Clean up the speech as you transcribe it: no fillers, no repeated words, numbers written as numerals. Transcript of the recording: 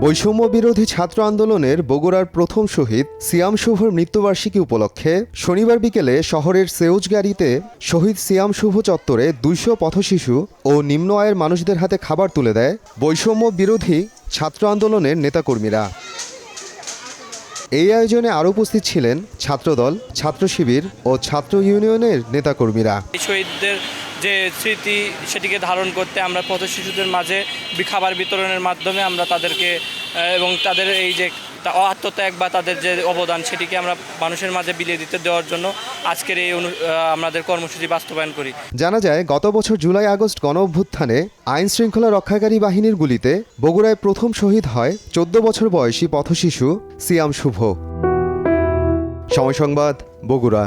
বৈষম্য বিরোধী ছাত্র আন্দোলনের বগুড়ার প্রথম শহীদ সিয়াম শুভর মৃত্যুবার্ষিকী উপলক্ষে শনিবার বিকেলে শহরের সেউজগাড়িতে শহীদ সিয়াম শুভ চত্বরে ২০০ পথশিশু ও নিম্ন আয়ের মানুষদের হাতে খাবার তুলে দেয় বৈষম্য বিরোধী ছাত্র আন্দোলনের নেতাকর্মীরা। এই আয়োজনে আরও উপস্থিত ছিলেন ছাত্রদল, ছাত্র শিবির ও ছাত্র ইউনিয়নের নেতাকর্মীরা। শহীদদের যে স্মৃতি সেটিকে ধারণ করতে আমরা পথশিশুদের মাঝে খাবার বিতরণের মাধ্যমে আমরা তাদেরকে এবং তাদের এই যে আত্মত্যাগ বা তাদের যে অবদান সেটিকে আমরা মানুষের মাঝে বিলিয়ে দিতে দেওয়ার জন্য আজকের এই আমাদের কর্মসূচি বাস্তবায়ন করি। জানা যায়, গত বছর জুলাই আগস্ট গণ অভ্যুত্থানে আইন শৃঙ্খলা রক্ষাকারী বাহিনীর গুলিতে বগুড়ায় প্রথম শহীদ হয় ১৪ বছর বয়সী পথশিশু সিয়াম শুভ। সময় সংবাদ, বগুড়া।